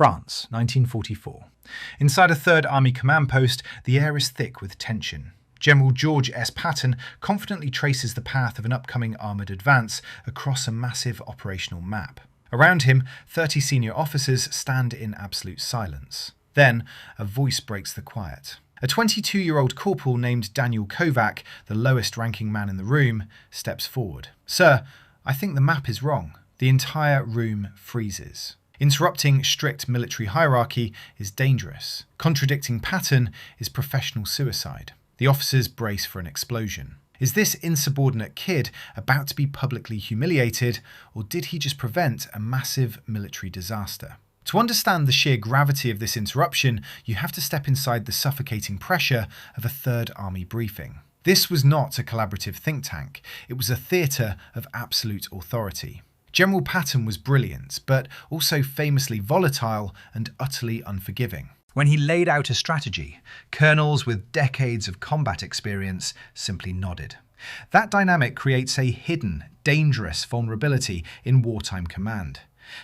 France, 1944. Inside a 3rd Army command post, the air is thick with tension. General George S. Patton confidently traces the path of an upcoming armoured advance across a massive operational map. Around him, 30 senior officers stand in absolute silence. Then, a voice breaks the quiet. A 22-year-old corporal named Daniel Kovac, the lowest-ranking man in the room, steps forward. "Sir, I think the map is wrong." The entire room freezes. Interrupting strict military hierarchy is dangerous. Contradicting Patton is professional suicide. The officers brace for an explosion. Is this insubordinate kid about to be publicly humiliated, or did he just prevent a massive military disaster? To understand the sheer gravity of this interruption, you have to step inside the suffocating pressure of a 3rd Army briefing. This was not a collaborative think tank. It was a theatre of absolute authority. General Patton was brilliant, but also famously volatile and utterly unforgiving. When he laid out a strategy, colonels with decades of combat experience simply nodded. That dynamic creates a hidden, dangerous vulnerability in wartime command: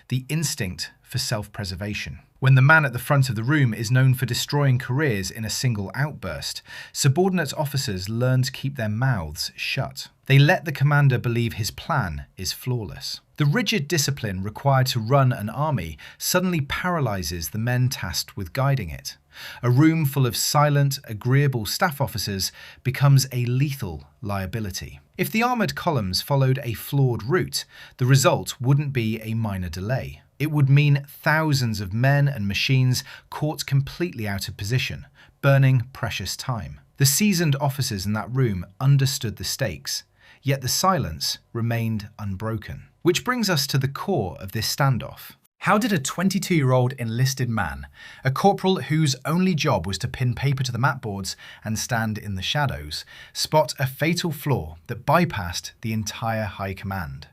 the instinct for self-preservation. When the man at the front of the room is known for destroying careers in a single outburst, subordinate officers learn to keep their mouths shut. They let the commander believe his plan is flawless. The rigid discipline required to run an army suddenly paralyzes the men tasked with guiding it. A room full of silent, agreeable staff officers becomes a lethal liability. If the armoured columns followed a flawed route, the result wouldn't be a minor delay. It would mean thousands of men and machines caught completely out of position, burning precious time. The seasoned officers in that room understood the stakes, yet the silence remained unbroken. Which brings us to the core of this standoff. How did a 22-year-old enlisted man, a corporal whose only job was to pin paper to the mapboards and stand in the shadows, spot a fatal flaw that bypassed the entire high command?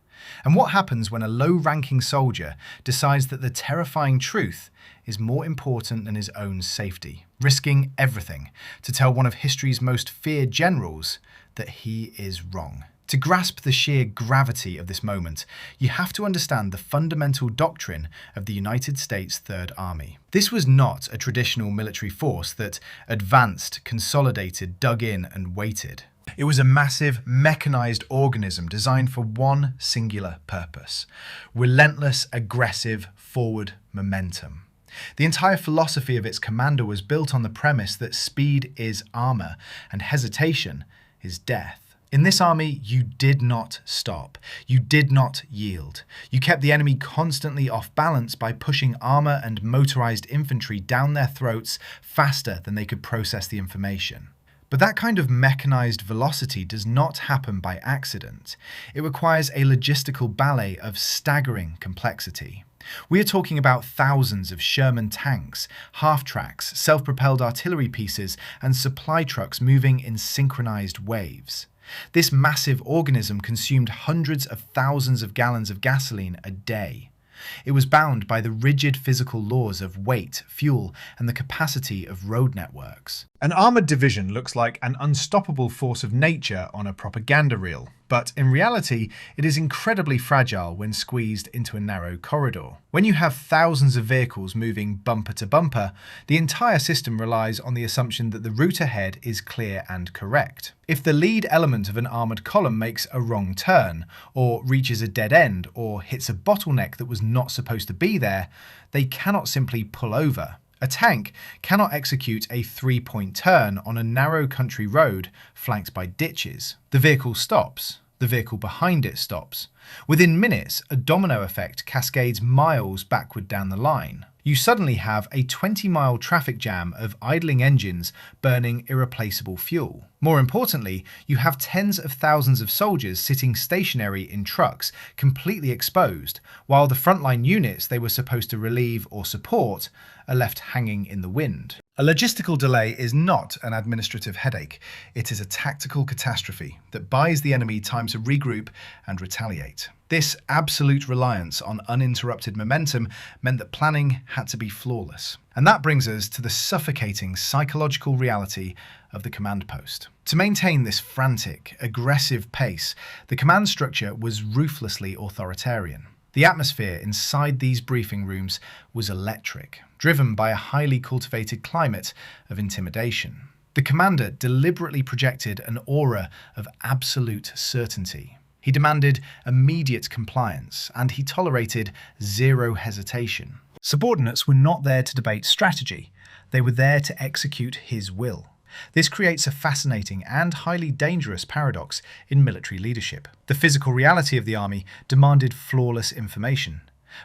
And what happens when a low-ranking soldier decides that the terrifying truth is more important than his own safety, risking everything to tell one of history's most feared generals that he is wrong? To grasp the sheer gravity of this moment, you have to understand the fundamental doctrine of the United States 3rd Army. This was not a traditional military force that advanced, consolidated, dug in, and waited. It was a massive, mechanized organism designed for one singular purpose: relentless, aggressive, forward momentum. The entire philosophy of its commander was built on the premise that speed is armor and hesitation is death. In this army, you did not stop. You did not yield. You kept the enemy constantly off balance by pushing armor and motorized infantry down their throats faster than they could process the information. But that kind of mechanized velocity does not happen by accident. It requires a logistical ballet of staggering complexity. We are talking about thousands of Sherman tanks, half-tracks, self-propelled artillery pieces, and supply trucks moving in synchronized waves. This massive organism consumed hundreds of thousands of gallons of gasoline a day. It was bound by the rigid physical laws of weight, fuel, and the capacity of road networks. An armoured division looks like an unstoppable force of nature on a propaganda reel, but in reality, it is incredibly fragile when squeezed into a narrow corridor. When you have thousands of vehicles moving bumper to bumper, the entire system relies on the assumption that the route ahead is clear and correct. If the lead element of an armoured column makes a wrong turn, or reaches a dead end, or hits a bottleneck that was not supposed to be there, they cannot simply pull over. A tank cannot execute a three-point turn on a narrow country road flanked by ditches. The vehicle stops. The vehicle behind it stops. Within minutes, a domino effect cascades miles backward down the line. You suddenly have a 20-mile traffic jam of idling engines burning irreplaceable fuel. More importantly, you have tens of thousands of soldiers sitting stationary in trucks, completely exposed, while the frontline units they were supposed to relieve or support are left hanging in the wind. A logistical delay is not an administrative headache. It is a tactical catastrophe that buys the enemy time to regroup and retaliate. This absolute reliance on uninterrupted momentum meant that planning had to be flawless. And that brings us to the suffocating psychological reality of the command post. To maintain this frantic, aggressive pace, the command structure was ruthlessly authoritarian. The atmosphere inside these briefing rooms was electric, driven by a highly cultivated climate of intimidation. The commander deliberately projected an aura of absolute certainty. He demanded immediate compliance, and he tolerated zero hesitation. Subordinates were not there to debate strategy. They were there to execute his will. This creates a fascinating and highly dangerous paradox in military leadership. The physical reality of the army demanded flawless information,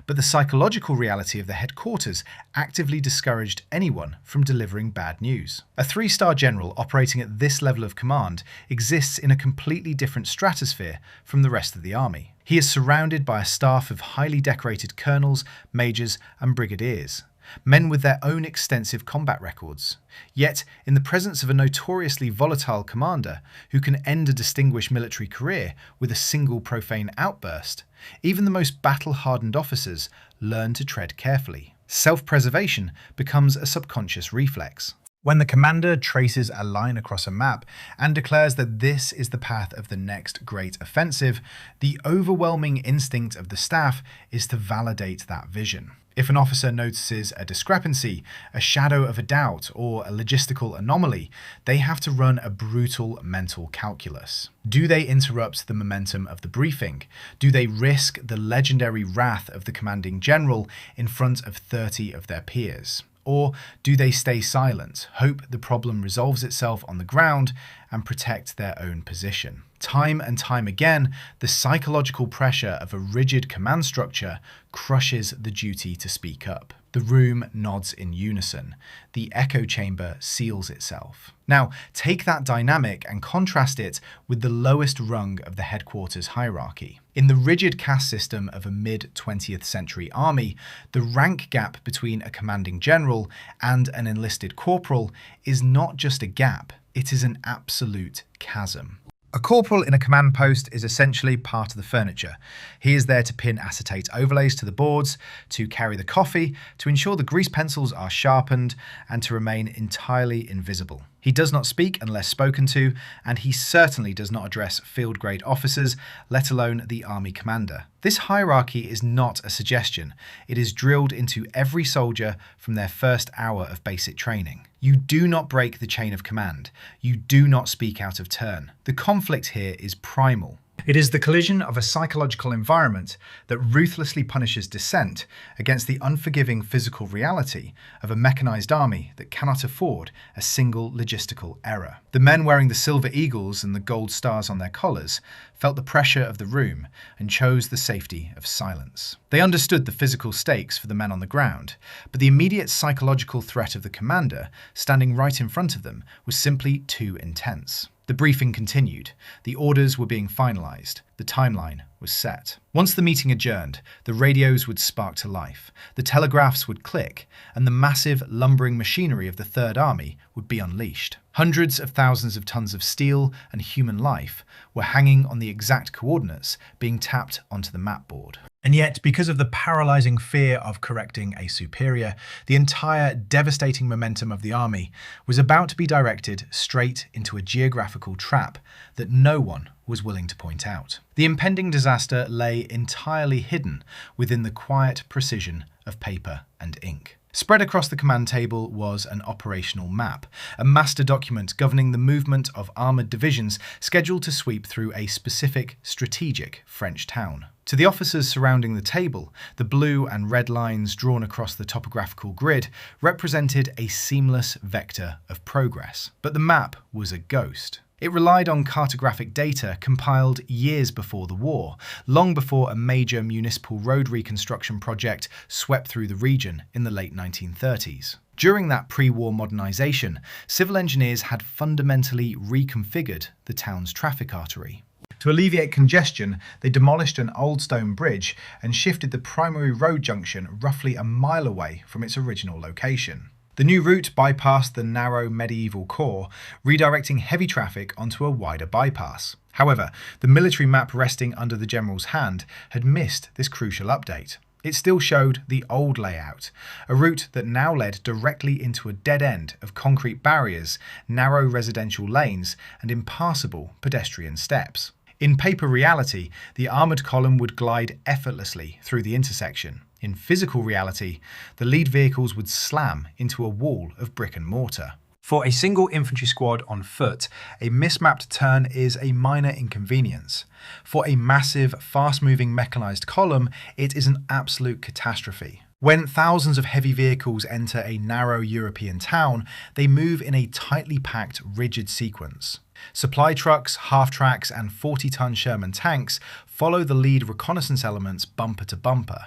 but the psychological reality of the headquarters actively discouraged anyone from delivering bad news. A 3-star general operating at this level of command exists in a completely different stratosphere from the rest of the army. He is surrounded by a staff of highly decorated colonels, majors, and brigadiers, men with their own extensive combat records. Yet, in the presence of a notoriously volatile commander who can end a distinguished military career with a single profane outburst, even the most battle-hardened officers learn to tread carefully. Self-preservation becomes a subconscious reflex. When the commander traces a line across a map and declares that this is the path of the next great offensive, the overwhelming instinct of the staff is to validate that vision. If an officer notices a discrepancy, a shadow of a doubt, or a logistical anomaly, they have to run a brutal mental calculus. Do they interrupt the momentum of the briefing? Do they risk the legendary wrath of the commanding general in front of 30 of their peers? Or do they stay silent, hope the problem resolves itself on the ground, and protect their own position? Time and time again, the psychological pressure of a rigid command structure crushes the duty to speak up. The room nods in unison. The echo chamber seals itself. Now, take that dynamic and contrast it with the lowest rung of the headquarters hierarchy. In the rigid caste system of a mid-20th century army, the rank gap between a commanding general and an enlisted corporal is not just a gap, it is an absolute chasm. A corporal in a command post is essentially part of the furniture. He is there to pin acetate overlays to the boards, to carry the coffee, to ensure the grease pencils are sharpened, and to remain entirely invisible. He does not speak unless spoken to, and he certainly does not address field-grade officers, let alone the army commander. This hierarchy is not a suggestion. It is drilled into every soldier from their first hour of basic training. You do not break the chain of command. You do not speak out of turn. The conflict here is primal. It is the collision of a psychological environment that ruthlessly punishes dissent against the unforgiving physical reality of a mechanized army that cannot afford a single logistical error. The men wearing the silver eagles and the gold stars on their collars felt the pressure of the room and chose the safety of silence. They understood the physical stakes for the men on the ground, but the immediate psychological threat of the commander standing right in front of them was simply too intense. The briefing continued. The orders were being finalized. The timeline was set. Once the meeting adjourned, the radios would spark to life, the telegraphs would click, and the massive, lumbering machinery of the Third Army would be unleashed. Hundreds of thousands of tons of steel and human life were hanging on the exact coordinates being tapped onto the map board. And yet, because of the paralyzing fear of correcting a superior, the entire devastating momentum of the army was about to be directed straight into a geographical trap that no one was willing to point out. The impending disaster lay entirely hidden within the quiet precision of paper and ink. Spread across the command table was an operational map, a master document governing the movement of armoured divisions scheduled to sweep through a specific, strategic French town. To the officers surrounding the table, the blue and red lines drawn across the topographical grid represented a seamless vector of progress. But the map was a ghost. It relied on cartographic data compiled years before the war, long before a major municipal road reconstruction project swept through the region in the late 1930s. During that pre-war modernisation, civil engineers had fundamentally reconfigured the town's traffic artery. To alleviate congestion, they demolished an old stone bridge and shifted the primary road junction roughly a mile away from its original location. The new route bypassed the narrow medieval core, redirecting heavy traffic onto a wider bypass. However, the military map resting under the general's hand had missed this crucial update. It still showed the old layout, a route that now led directly into a dead end of concrete barriers, narrow residential lanes, and impassable pedestrian steps. In paper reality, the armoured column would glide effortlessly through the intersection. In physical reality, the lead vehicles would slam into a wall of brick and mortar. For a single infantry squad on foot, a mismapped turn is a minor inconvenience. For a massive, fast-moving mechanized column, it is an absolute catastrophe. When thousands of heavy vehicles enter a narrow European town, they move in a tightly packed, rigid sequence. Supply trucks, half-tracks, and 40-ton Sherman tanks follow the lead reconnaissance elements bumper to bumper.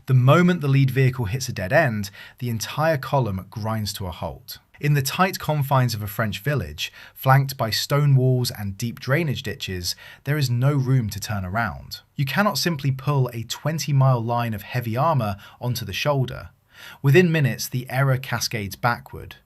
The moment the lead vehicle hits a dead end, the entire column grinds to a halt. In the tight confines of a French village, flanked by stone walls and deep drainage ditches, there is no room to turn around. You cannot simply pull a 20-mile line of heavy armour onto the shoulder. Within minutes, the error cascades backward.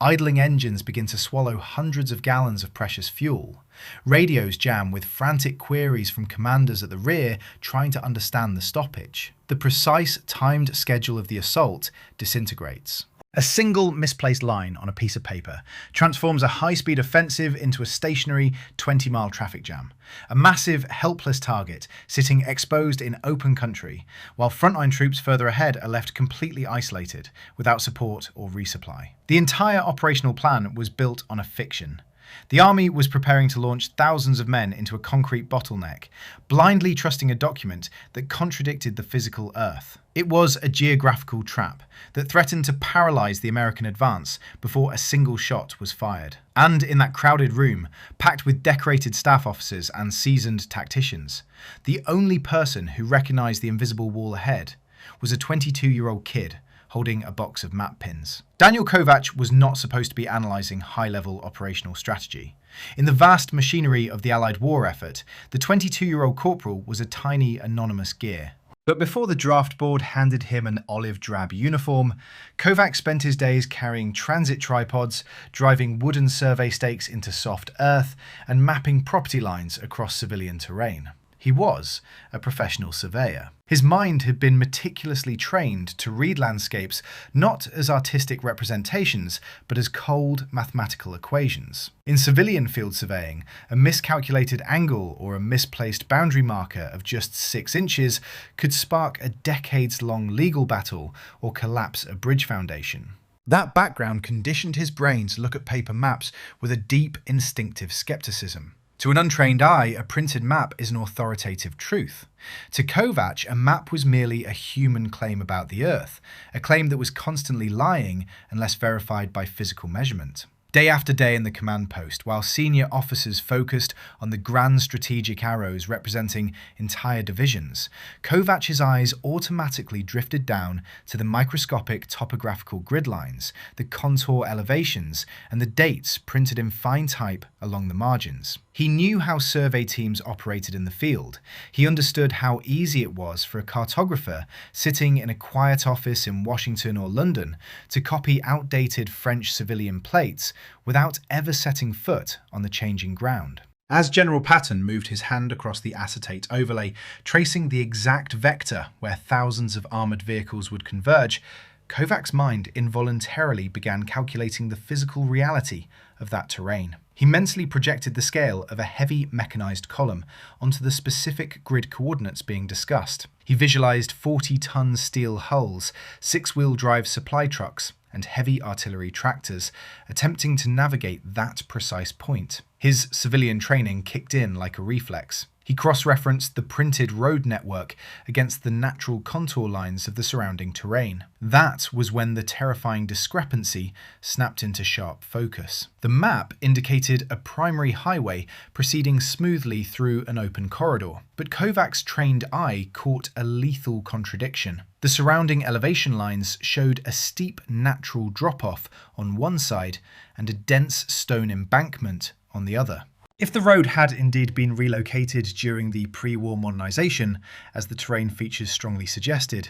Idling engines begin to swallow hundreds of gallons of precious fuel. Radios jam with frantic queries from commanders at the rear trying to understand the stoppage. The precise, timed schedule of the assault disintegrates. A single misplaced line on a piece of paper transforms a high-speed offensive into a stationary 20-mile traffic jam. A massive, helpless target sitting exposed in open country, while frontline troops further ahead are left completely isolated, without support or resupply. The entire operational plan was built on a fiction. The army was preparing to launch thousands of men into a concrete bottleneck, blindly trusting a document that contradicted the physical earth. It was a geographical trap that threatened to paralyze the American advance before a single shot was fired. And in that crowded room, packed with decorated staff officers and seasoned tacticians, the only person who recognized the invisible wall ahead was a 22-year-old kid holding a box of map pins. Daniel Kovac was not supposed to be analysing high-level operational strategy. In the vast machinery of the Allied war effort, the 22-year-old corporal was a tiny, anonymous gear. But before the draft board handed him an olive-drab uniform, Kovac spent his days carrying transit tripods, driving wooden survey stakes into soft earth, and mapping property lines across civilian terrain. He was a professional surveyor. His mind had been meticulously trained to read landscapes not as artistic representations, but as cold mathematical equations. In civilian field surveying, a miscalculated angle or a misplaced boundary marker of just 6 inches could spark a decades-long legal battle or collapse a bridge foundation. That background conditioned his brain to look at paper maps with a deep instinctive skepticism. To an untrained eye, a printed map is an authoritative truth. To Kovac, a map was merely a human claim about the Earth, a claim that was constantly lying unless verified by physical measurement. Day after day in the command post, while senior officers focused on the grand strategic arrows representing entire divisions, Kovac's eyes automatically drifted down to the microscopic topographical grid lines, the contour elevations, and the dates printed in fine type along the margins. He knew how survey teams operated in the field. He understood how easy it was for a cartographer sitting in a quiet office in Washington or London to copy outdated French civilian plates without ever setting foot on the changing ground. As General Patton moved his hand across the acetate overlay, tracing the exact vector where thousands of armoured vehicles would converge, Kovac's mind involuntarily began calculating the physical reality of that terrain. He mentally projected the scale of a heavy mechanized column onto the specific grid coordinates being discussed. He visualized 40-ton steel hulls, 6-wheel drive supply trucks, and heavy artillery tractors, attempting to navigate that precise point. His civilian training kicked in like a reflex. He cross-referenced the printed road network against the natural contour lines of the surrounding terrain. That was when the terrifying discrepancy snapped into sharp focus. The map indicated a primary highway proceeding smoothly through an open corridor, but Kovac's trained eye caught a lethal contradiction. The surrounding elevation lines showed a steep natural drop-off on one side and a dense stone embankment on the other. If the road had indeed been relocated during the pre-war modernisation, as the terrain features strongly suggested,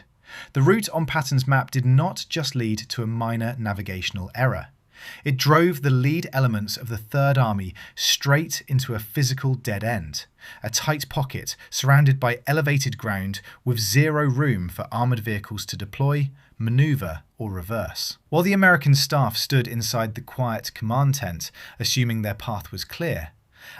the route on Patton's map did not just lead to a minor navigational error. It drove the lead elements of the Third Army straight into a physical dead end, a tight pocket surrounded by elevated ground with zero room for armoured vehicles to deploy, manoeuvre or reverse. While the American staff stood inside the quiet command tent, assuming their path was clear,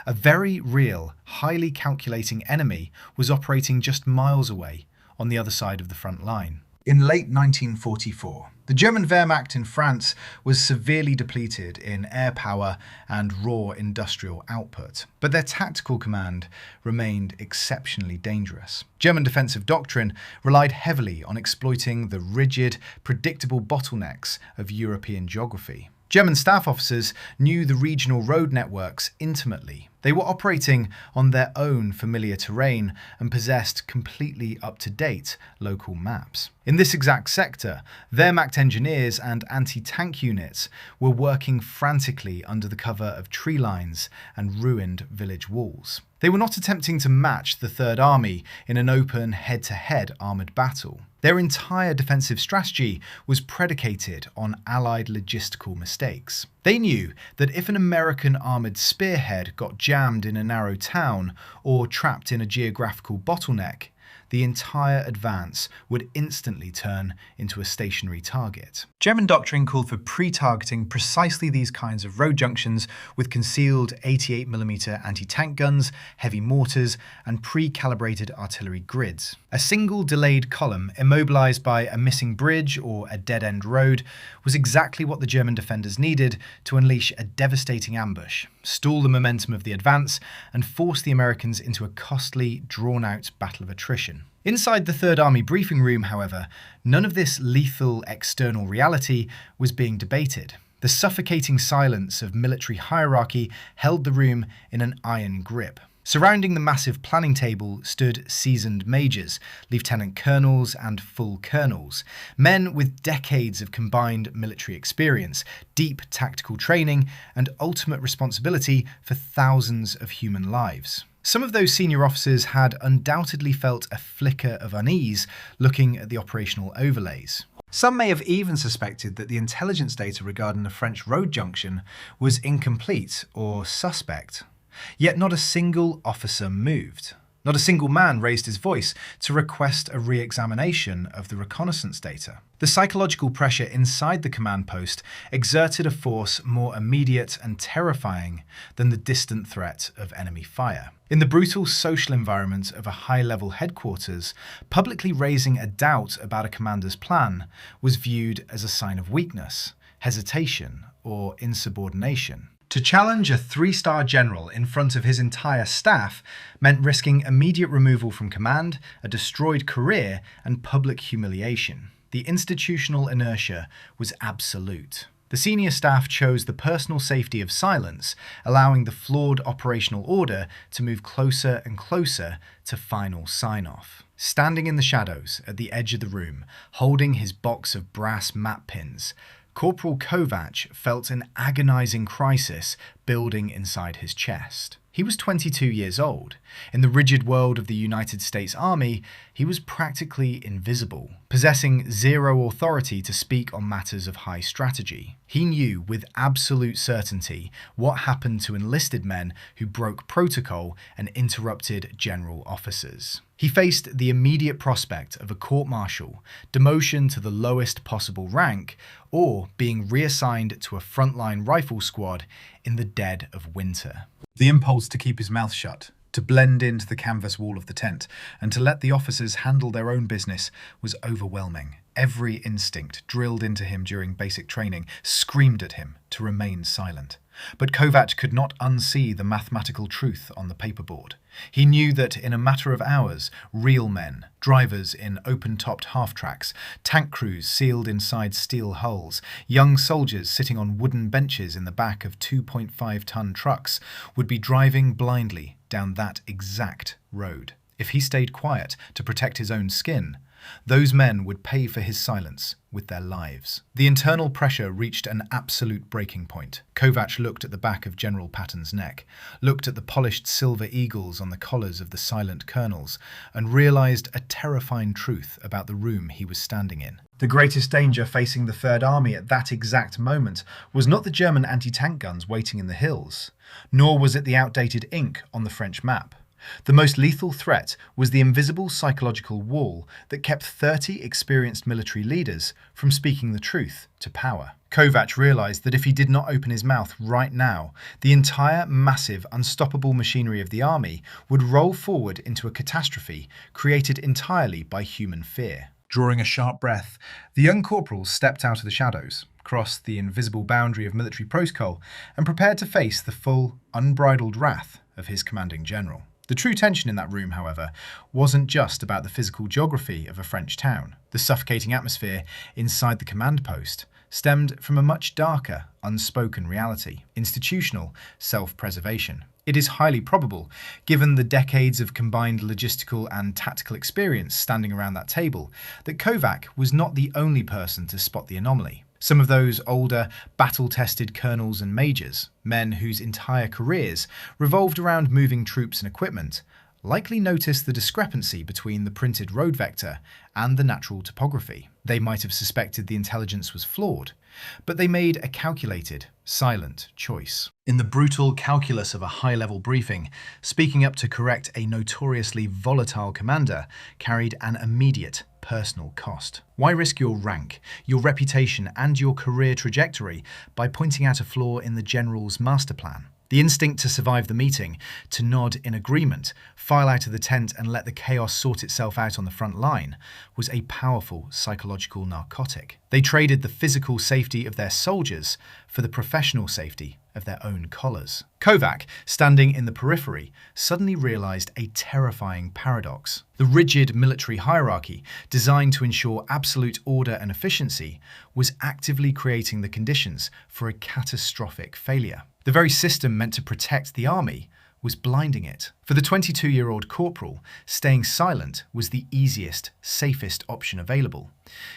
A very real, highly calculating enemy was operating just miles away on the other side of the front line. In late 1944, the German Wehrmacht in France was severely depleted in air power and raw industrial output, but their tactical command remained exceptionally dangerous. German defensive doctrine relied heavily on exploiting the rigid, predictable bottlenecks of European geography. German staff officers knew the regional road networks intimately. They were operating on their own familiar terrain and possessed completely up-to-date local maps. In this exact sector, Wehrmacht engineers and anti-tank units were working frantically under the cover of tree lines and ruined village walls. They were not attempting to match the Third Army in an open head-to-head armoured battle. Their entire defensive strategy was predicated on Allied logistical mistakes. They knew that if an American armoured spearhead got jammed in a narrow town or trapped in a geographical bottleneck, the entire advance would instantly turn into a stationary target. German doctrine called for pre-targeting precisely these kinds of road junctions with concealed 88mm anti-tank guns, heavy mortars, and pre-calibrated artillery grids. A single delayed column, immobilized by a missing bridge or a dead-end road, was exactly what the German defenders needed to unleash a devastating ambush, stall the momentum of the advance, and force the Americans into a costly, drawn-out battle of attrition. Inside the Third Army briefing room, however, none of this lethal external reality was being debated. The suffocating silence of military hierarchy held the room in an iron grip. Surrounding the massive planning table stood seasoned majors, lieutenant colonels and full colonels, men with decades of combined military experience, deep tactical training, and ultimate responsibility for thousands of human lives. Some of those senior officers had undoubtedly felt a flicker of unease looking at the operational overlays. Some may have even suspected that the intelligence data regarding the French road junction was incomplete or suspect. Yet not a single officer moved. Not a single man raised his voice to request a re-examination of the reconnaissance data. The psychological pressure inside the command post exerted a force more immediate and terrifying than the distant threat of enemy fire. In the brutal social environment of a high-level headquarters, publicly raising a doubt about a commander's plan was viewed as a sign of weakness, hesitation, or insubordination. To challenge a 3-star general in front of his entire staff meant risking immediate removal from command, a destroyed career, and public humiliation. The institutional inertia was absolute. The senior staff chose the personal safety of silence, allowing the flawed operational order to move closer and closer to final sign-off. Standing in the shadows at the edge of the room, holding his box of brass map pins, Corporal Kovac felt an agonizing crisis building inside his chest. He was 22 years old. In the rigid world of the United States Army, he was practically invisible, possessing zero authority to speak on matters of high strategy. He knew with absolute certainty what happened to enlisted men who broke protocol and interrupted general officers. He faced the immediate prospect of a court-martial, demotion to the lowest possible rank, or being reassigned to a frontline rifle squad in the dead of winter. The impulse to keep his mouth shut, to blend into the canvas wall of the tent, and to let the officers handle their own business was overwhelming. Every instinct drilled into him during basic training screamed at him to remain silent. But Kovac could not unsee the mathematical truth on the paperboard. He knew that in a matter of hours, real men, drivers in open-topped half-tracks, tank crews sealed inside steel hulls, young soldiers sitting on wooden benches in the back of 2.5-ton trucks, would be driving blindly down that exact road. If he stayed quiet to protect his own skin, those men would pay for his silence with their lives. The internal pressure reached an absolute breaking point. Kovac looked at the back of General Patton's neck, looked at the polished silver eagles on the collars of the silent colonels, and realized a terrifying truth about the room he was standing in. The greatest danger facing the Third Army at that exact moment was not the German anti-tank guns waiting in the hills, nor was it the outdated ink on the French map. The most lethal threat was the invisible psychological wall that kept 30 experienced military leaders from speaking the truth to power. Kovac realized that if he did not open his mouth right now, the entire massive, unstoppable machinery of the army would roll forward into a catastrophe created entirely by human fear. Drawing a sharp breath, the young corporal stepped out of the shadows, crossed the invisible boundary of military protocol, and prepared to face the full, unbridled wrath of his commanding general. The true tension in that room, however, wasn't just about the physical geography of a French town. The suffocating atmosphere inside the command post stemmed from a much darker, unspoken reality: institutional self-preservation. It is highly probable, given the decades of combined logistical and tactical experience standing around that table, that Kovac was not the only person to spot the anomaly. Some of those older, battle-tested colonels and majors, men whose entire careers revolved around moving troops and equipment, likely noticed the discrepancy between the printed road vector and the natural topography. They might have suspected the intelligence was flawed, but they made a calculated, silent choice. In the brutal calculus of a high-level briefing, speaking up to correct a notoriously volatile commander carried an immediate personal cost. Why risk your rank, your reputation, and your career trajectory by pointing out a flaw in the general's master plan? The instinct to survive the meeting, to nod in agreement, file out of the tent and let the chaos sort itself out on the front line, was a powerful psychological narcotic. They traded the physical safety of their soldiers for the professional safety of their own collars. Kovac, standing in the periphery, suddenly realized a terrifying paradox. The rigid military hierarchy, designed to ensure absolute order and efficiency, was actively creating the conditions for a catastrophic failure. The very system meant to protect the army was blinding it. For the 22-year-old corporal, staying silent was the easiest, safest option available.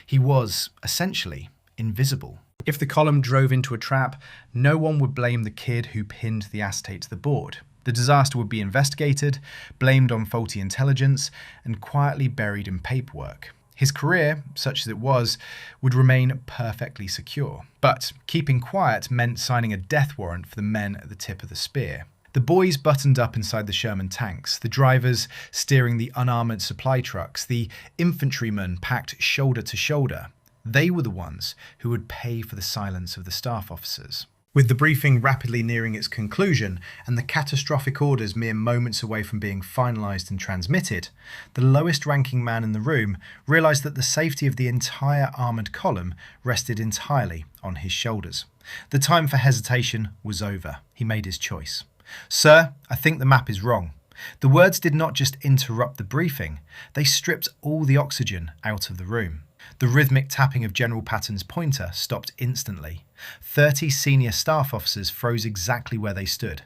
He was, essentially, invisible. If the column drove into a trap, no one would blame the kid who pinned the acetate to the board. The disaster would be investigated, blamed on faulty intelligence, and quietly buried in paperwork. His career, such as it was, would remain perfectly secure. But keeping quiet meant signing a death warrant for the men at the tip of the spear. The boys buttoned up inside the Sherman tanks, the drivers steering the unarmoured supply trucks, the infantrymen packed shoulder to shoulder. They were the ones who would pay for the silence of the staff officers. With the briefing rapidly nearing its conclusion and the catastrophic orders mere moments away from being finalised and transmitted, the lowest-ranking man in the room realised that the safety of the entire armoured column rested entirely on his shoulders. The time for hesitation was over. He made his choice. "Sir, I think the map is wrong." The words did not just interrupt the briefing, they stripped all the oxygen out of the room. The rhythmic tapping of General Patton's pointer stopped instantly. 30 senior staff officers froze exactly where they stood.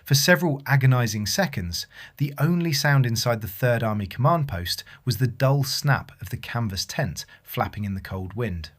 For several agonising seconds, the only sound inside the 3rd Army command post was the dull snap of the canvas tent flapping in the cold wind.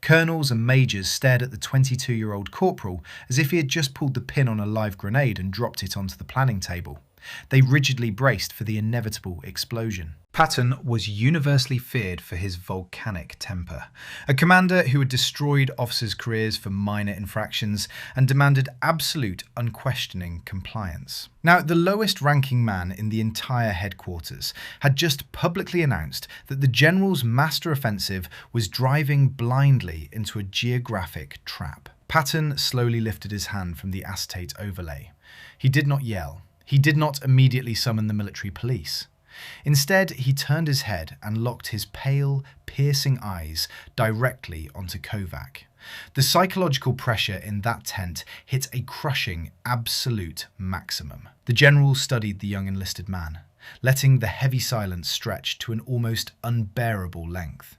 Colonels and majors stared at the 22-year-old corporal as if he had just pulled the pin on a live grenade and dropped it onto the planning table. They rigidly braced for the inevitable explosion. Patton was universally feared for his volcanic temper, a commander who had destroyed officers' careers for minor infractions and demanded absolute, unquestioning compliance. Now, the lowest-ranking man in the entire headquarters had just publicly announced that the general's master offensive was driving blindly into a geographic trap. Patton slowly lifted his hand from the acetate overlay. He did not yell. He did not immediately summon the military police. Instead, he turned his head and locked his pale, piercing eyes directly onto Kovac. The psychological pressure in that tent hit a crushing, absolute maximum. The general studied the young enlisted man, letting the heavy silence stretch to an almost unbearable length,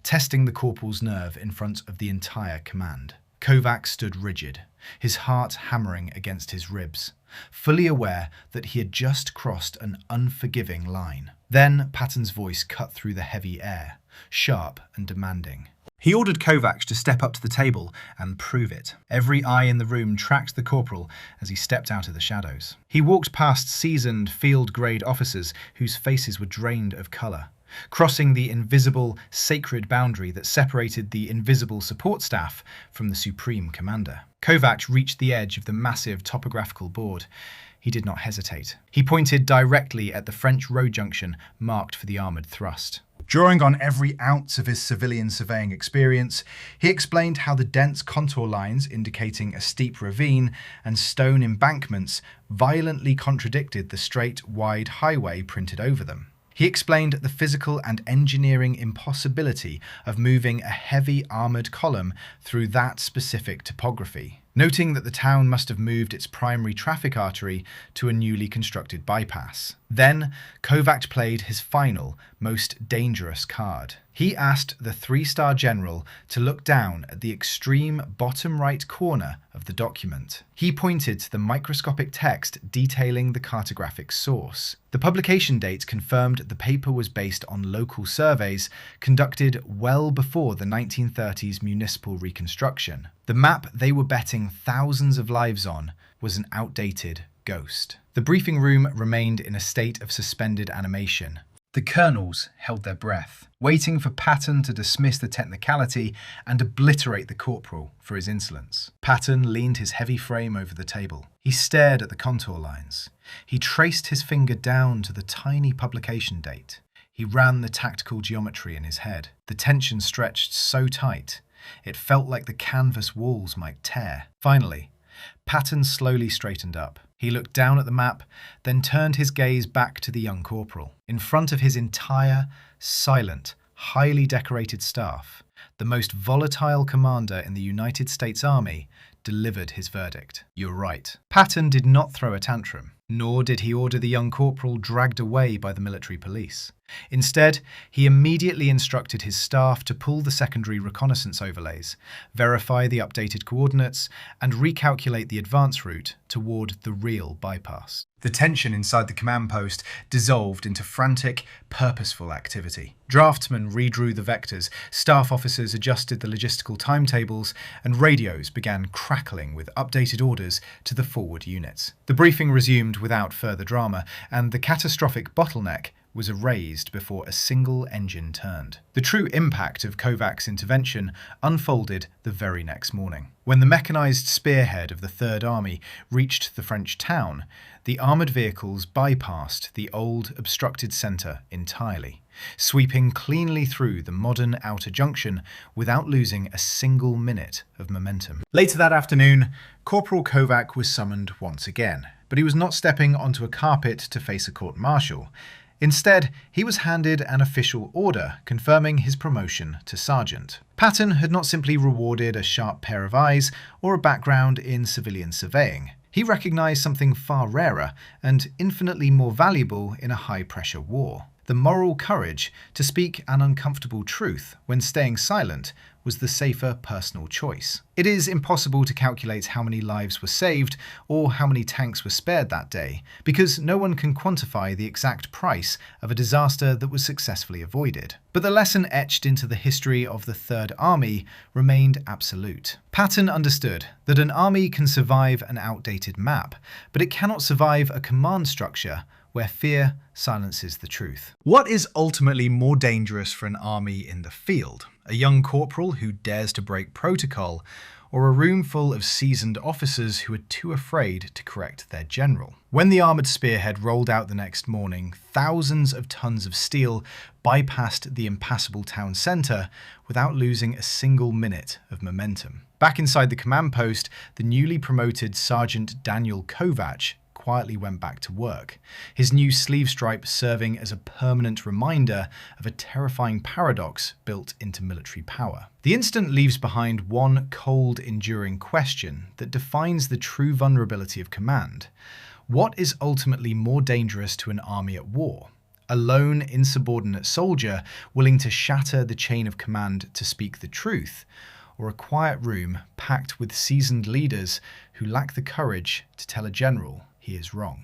testing the corporal's nerve in front of the entire command. Kovac stood rigid, his heart hammering against his ribs, fully aware that he had just crossed an unforgiving line. Then Patton's voice cut through the heavy air, sharp and demanding. He ordered Kovac to step up to the table and prove it. Every eye in the room tracked the corporal as he stepped out of the shadows. He walked past seasoned field-grade officers whose faces were drained of colour, crossing the invisible, sacred boundary that separated the invisible support staff from the supreme commander. Kovacs reached the edge of the massive topographical board. He did not hesitate. He pointed directly at the French road junction marked for the armoured thrust. Drawing on every ounce of his civilian surveying experience, he explained how the dense contour lines indicating a steep ravine and stone embankments violently contradicted the straight, wide highway printed over them. He explained the physical and engineering impossibility of moving a heavy armoured column through that specific topography, noting that the town must have moved its primary traffic artery to a newly constructed bypass. Then, Kovacs played his final, most dangerous card. He asked the 3-star general to look down at the extreme bottom right corner of the document. He pointed to the microscopic text detailing the cartographic source. The publication date confirmed the paper was based on local surveys conducted well before the 1930s municipal reconstruction. The map they were betting thousands of lives on was an outdated ghost. The briefing room remained in a state of suspended animation. The colonels held their breath, waiting for Patton to dismiss the technicality and obliterate the corporal for his insolence. Patton leaned his heavy frame over the table. He stared at the contour lines. He traced his finger down to the tiny publication date. He ran the tactical geometry in his head. The tension stretched so tight, it felt like the canvas walls might tear. Finally, Patton slowly straightened up. He looked down at the map, then turned his gaze back to the young corporal. In front of his entire, silent, highly decorated staff, the most volatile commander in the United States Army delivered his verdict. "You're right." Patton did not throw a tantrum, nor did he order the young corporal dragged away by the military police. Instead, he immediately instructed his staff to pull the secondary reconnaissance overlays, verify the updated coordinates, and recalculate the advance route toward the real bypass. The tension inside the command post dissolved into frantic, purposeful activity. Draftsmen redrew the vectors, staff officers adjusted the logistical timetables, and radios began crackling with updated orders to the forward units. The briefing resumed without further drama, and the catastrophic bottleneck was erased before a single engine turned. The true impact of Kovacs' intervention unfolded the very next morning. When the mechanized spearhead of the Third Army reached the French town, the armoured vehicles bypassed the old obstructed centre entirely, sweeping cleanly through the modern outer junction without losing a single minute of momentum. Later that afternoon, Corporal Kovacs was summoned once again, but he was not stepping onto a carpet to face a court-martial. Instead, he was handed an official order confirming his promotion to sergeant. Patton had not simply rewarded a sharp pair of eyes or a background in civilian surveying. He recognized something far rarer and infinitely more valuable in a high-pressure war. The moral courage to speak an uncomfortable truth when staying silent was the safer personal choice. It is impossible to calculate how many lives were saved or how many tanks were spared that day, because no one can quantify the exact price of a disaster that was successfully avoided. But the lesson etched into the history of the Third Army remained absolute. Patton understood that an army can survive an outdated map, but it cannot survive a command structure where fear silences the truth. What is ultimately more dangerous for an army in the field? A young corporal who dares to break protocol, or a room full of seasoned officers who are too afraid to correct their general? When the armoured spearhead rolled out the next morning, thousands of tons of steel bypassed the impassable town centre without losing a single minute of momentum. Back inside the command post, the newly promoted Sergeant Daniel Kovacs quietly went back to work, his new sleeve stripe serving as a permanent reminder of a terrifying paradox built into military power. The incident leaves behind one cold, enduring question that defines the true vulnerability of command. What is ultimately more dangerous to an army at war? A lone, insubordinate soldier willing to shatter the chain of command to speak the truth, or a quiet room packed with seasoned leaders who lack the courage to tell a general he is wrong?